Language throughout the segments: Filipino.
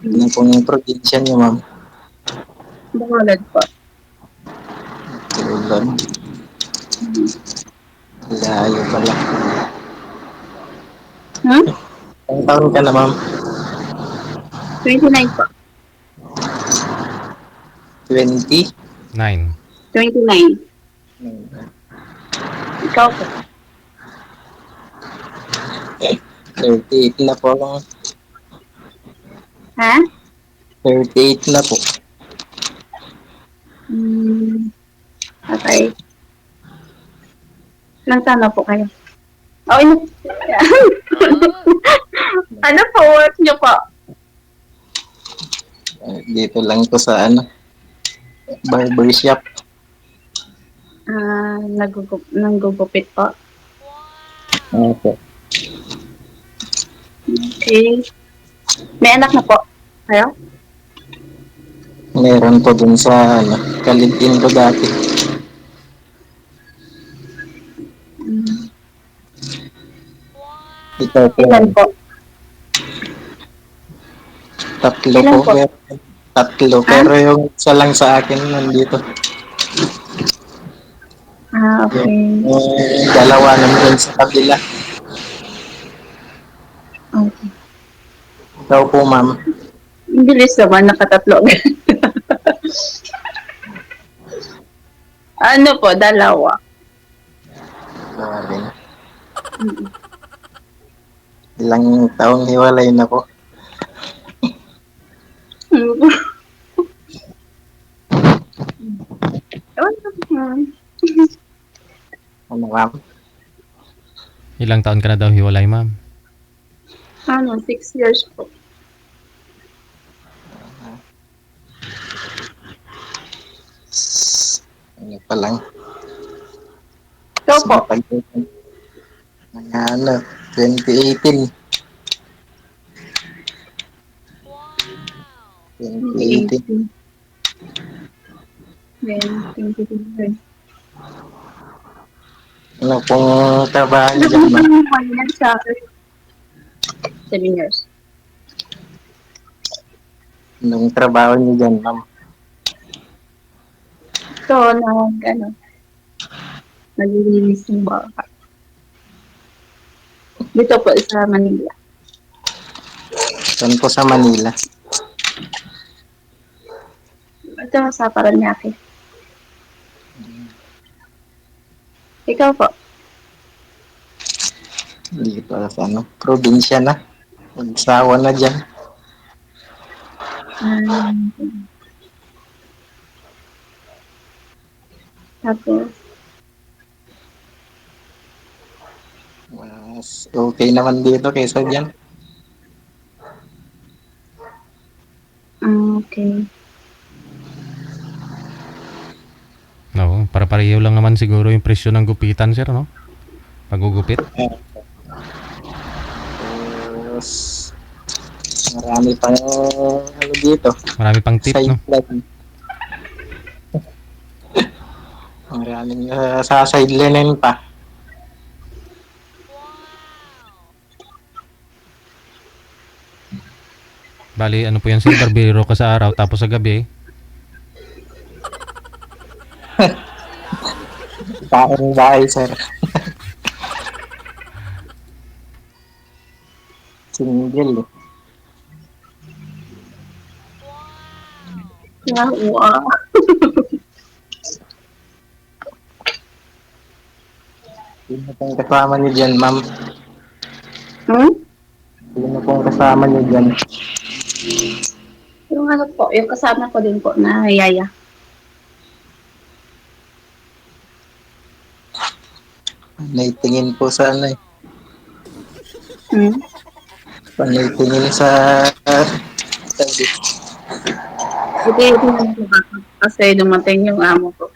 Ano pong probinsya niyo, ma'am? Bacolod po. Tulad. Hmm? Layo pala. Hmm? Ang taon ka na, ma'am? 29 po. 20? 9. 29. Ikaw po. 38 na po ako. Ha? 38 na po. Hmm. Okay. Ilang taon na po kayo? Oh, ano po work niyo po? Dito lang po sa ano, barbershop. Nanggugupit po. Opo. Okay. May anak na po kayo? Meron po dun sa ano, Kalidin ko dati. Hmm. Ikaw po, Ilan po? tatlo po. Ilan po? Tatlo, Ha? pero yung isa lang sa akin nandito. Ah, Yung, okay. yung dalawa nandun sa kabila. Okay. Ikaw po, ma'am. Ang bilis naman, nakatatlo. Ano po, dalawa. Grabe. Mm. Ilang taong hiwalay na po. Ewan ko, ma'am. Ano, ma'am? Ilang taon ka na daw hiwalay, ma'am? Ano, 6 years po. Ano pa lang. Ikaw po, Matagal. Mga ano, 2018. 2018. 2018. Then, 2021. Ano pong trabaho Ano niyo ba dyan, ma'am? yung finance sa akin? 7 years. Anong trabaho niyo dyan, ma'am? Ito, naglilinis ng baka. Dito po sa Manila. Saan po sa Manila? Ito sa Paranaque. Ikaw po. Dito sa ano, probinsya na. Magsawa na dyan. Um, Tapos, Mas okay naman dito kaysa dyan. okay. No, para pareho lang naman siguro yung presyo ng gupitan, sir, no? Pagugupit. Tapos, marami pang ano dito. Marami pang tip, no? Sideline. Maraming sa sideline pa. Bali, ano po yan, sir? Barbero ka sa araw, tapos sa gabi, Kain bahay, sir. Single. Eh. Wow. Sino pong kasama niyo dyan, ma'am? Hmm? Sino pong kasama niyo dyan? Yung ano po, yung kasama ko din po na yaya. Naitingin po sa ano eh. Hmm? Naitingin sa tabi. Buti din naman po ako kasi dumating yung amo ko.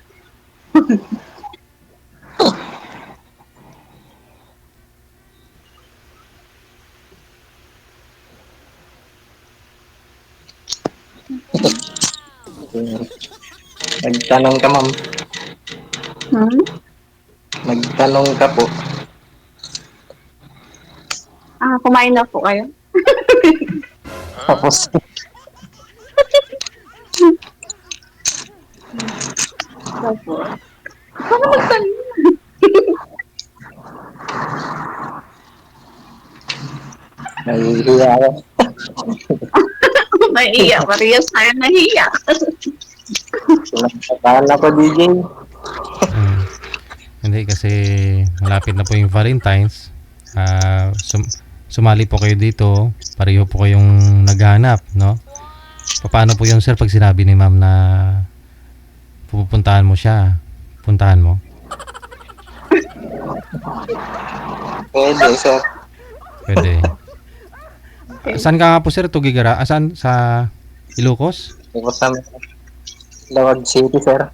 Nagtanong ka, ma'am. Hmm? Nagtanong ka po. Ah, kumain na po kayo? Tapos, Opo. Paano magsalita? Nahihiya ako. Naiiyak. Parehas tayo nahiya. Sinagtataan ako, DJ. Mm. Hindi kasi malapit na po yung Valentine's. Sumali po kayo dito. Pareho po kayong naghahanap, no? Paano po yun, sir, pag sinabi ni ma'am na pupuntahan mo siya? Puntahan mo? Pwede, sir. Pwede. Saan ka nga po, sir? Tugigara? Saan? Sa Ilocos? Ako sa Lawag City, sir.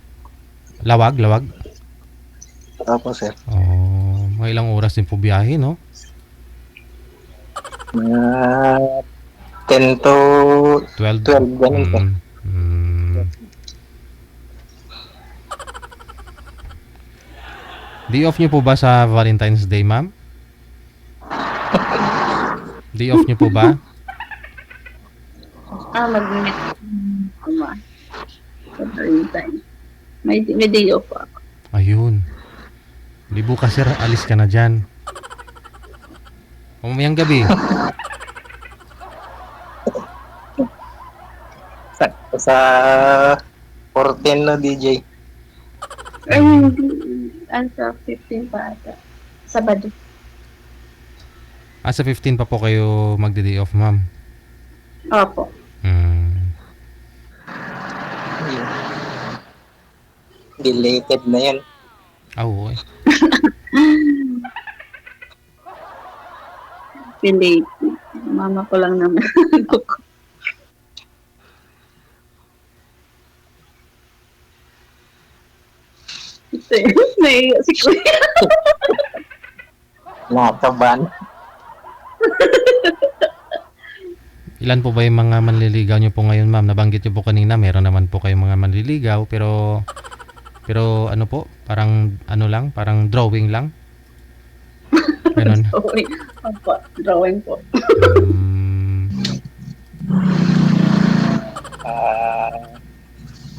Lawag? Lawag? Opo, sir. Oh, mga ilang oras din po biyahe, no? Mga 10 to 12. 12, ganun, sir. Day off niyo po ba sa Valentine's Day, ma'am? Day off niyo po ba? Mag-meet. Sa Valentine. May day off ako. Ayun. Di bukas, sir, alis ka na dyan. Mamayang gabi. Sa 14, no, DJ. Ay, hindi. Sa 15 pa ata. Sabado. Sa 15 pa po kayo magde-day off, ma'am. Opo. Deleted na yan. Oo, eh. Relate. Mama ko lang naman. Naiiyak si Kuya. Nakaban. Ilan po ba yung mga manliligaw nyo po ngayon, ma'am? Nabanggit nyo po kanina, meron naman po kayong mga manliligaw, pero ano po, parang ano lang, parang drawing lang. Ganun. Drawing. Opo, drawing po.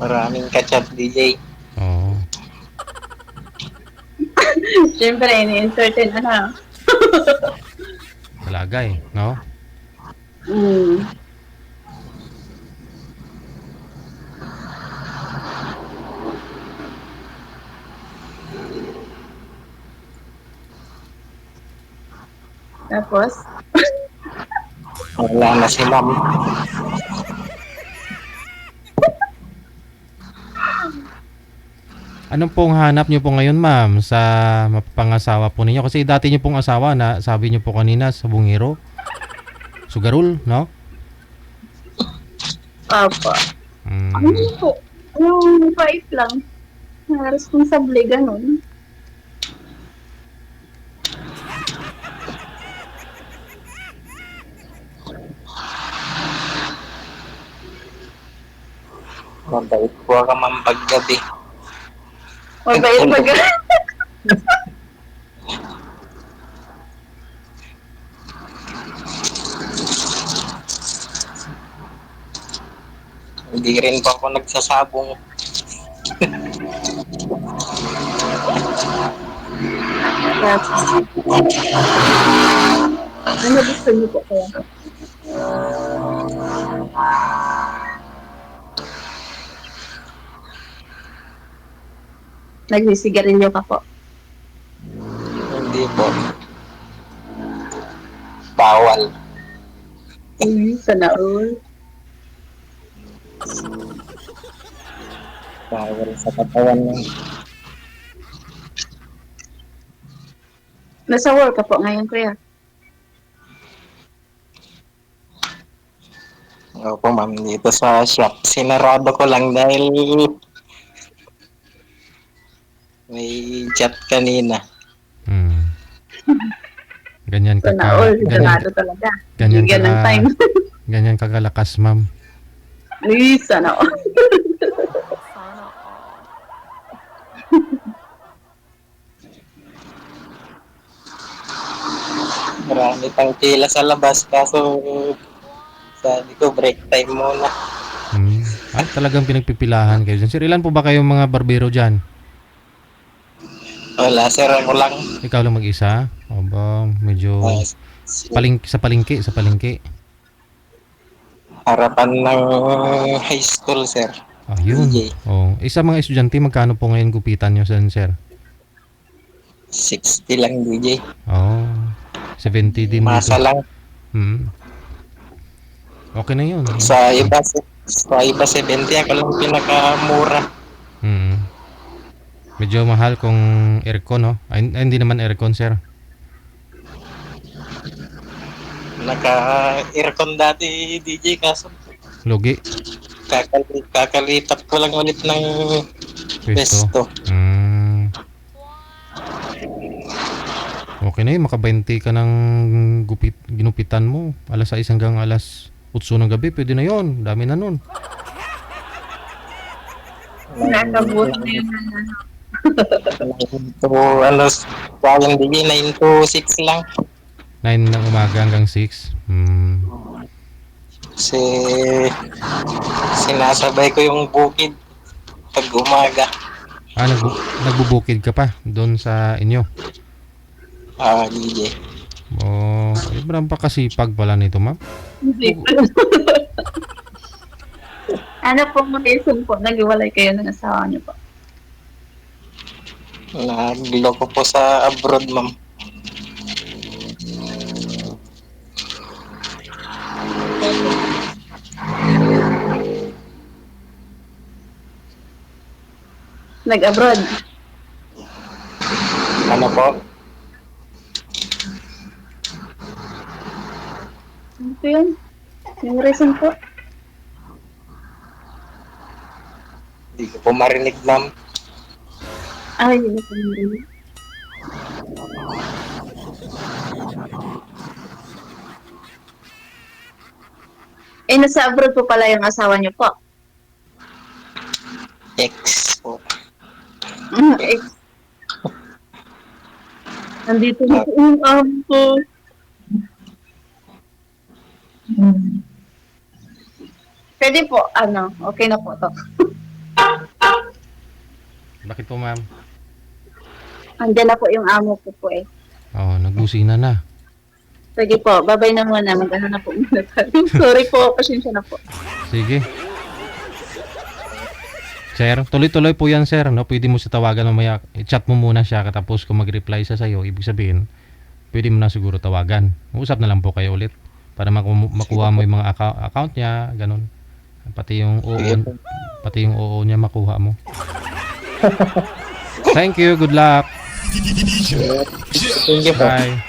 Maraming kachat, DJ. Oo. Siyempre, ini-entertain na. Talaga eh, no? Tapos, Wala na si ma'am. Anong pong hanap nyo po ngayon, ma'am, sa mapapangasawa po ninyo? Kasi dati nyo pong asawa na sabi nyo po kanina sa Bungiro. Sugarol, no? Opo. Ano po? Yung bait lang. Responsable, ganun. Mabait po ka, ma'am, paggabi. Mabait pag... Hindi rin po ako nagsasabong. Ano gusto niyo po kaya? Nagsisigarilyo ka po. Hindi po. Bawal. Sana all. Bawal sa katawan ng Nasa work ka po ngayon, kuya. Opo, ma'am, dito sa shop. Sinarado ko lang dahil may chat kanina. Ganyan ka Sana all. Sigurado talaga. Bigyan ng time. Ganyan kagalakas, ma'am. Ay, sana all. Marami pang pila sa labas kaso sabi ko break time muna. Ay, talagang pinagpipilahan kayo dyan. Sir, ilan po ba kayong mga barbero dyan? Wala, sir. Ako lang. Ikaw lang mag-isa? Aba, medyo Ah, sa palengke. harapan ng high school, sir. Yun. DJ. Oh, isa mga estudyante, magkano po ngayon gupitan nyo saan, sir? 60 lang, DJ. Oh, 70 din Masa dito. lang. Hmm. Okay na yun. Sa iba 70, ako lang pinakamura. Hmm. Medyo mahal kung aircon, no? Ay, hindi naman aircon, sir. Naka-aircon dati, DJ, kaso Lugi. kakalipat ko lang ulit ng Pwesto. pesto. Hmm. Okay na yun, maka-20 ka ng ginupitan mo. Alas 6 hanggang alas 8 ng gabi, pwede na yun. Dami na nun. Nakabuti na yun. So, sayang, DJ, 9 to 6 lang. 9 ng umaga hanggang 6. Hmm. Kasi sinasabay ko yung bukid pag umaga. Nagbubukid ka pa doon sa inyo. DJ. Oh, ibrang pa kasipag pala nito, ma'am. Hindi pa. Ano po mga reason po? Nag-iwalay kayo ng asawa niyo po? Nagloko po sa abroad, ma'am. Nag-abroad? Ano po? Ano po yun? Yung reason po? Hindi ko po marinig, ma'am. Ay, hindi po narinig. Nasa abroad po pala yung asawa niyo po. Ex po. Eh, nandito na po yung amo ko. Pwede po, okay na po to. Bakit po, ma'am? Andiyan na po yung amo ko po eh. Oh, nagbusina na. Sige po, babay na muna. Mag-ano na po muna tayo. Sorry po, pasensya na po. Sige. Sir, tuloy-tuloy po yan, sir. No? Pwede mo siya tawagan mamaya. I-chat mo muna siya. Katapos kung mag-reply siya sa'yo, ibig sabihin, pwede mo na siguro tawagan. Usap na lang po kayo ulit. Para makuha mo yung mga account niya. Ganun. Pati yung OO niya makuha mo. Thank you. Good luck. Thank you po. Bye.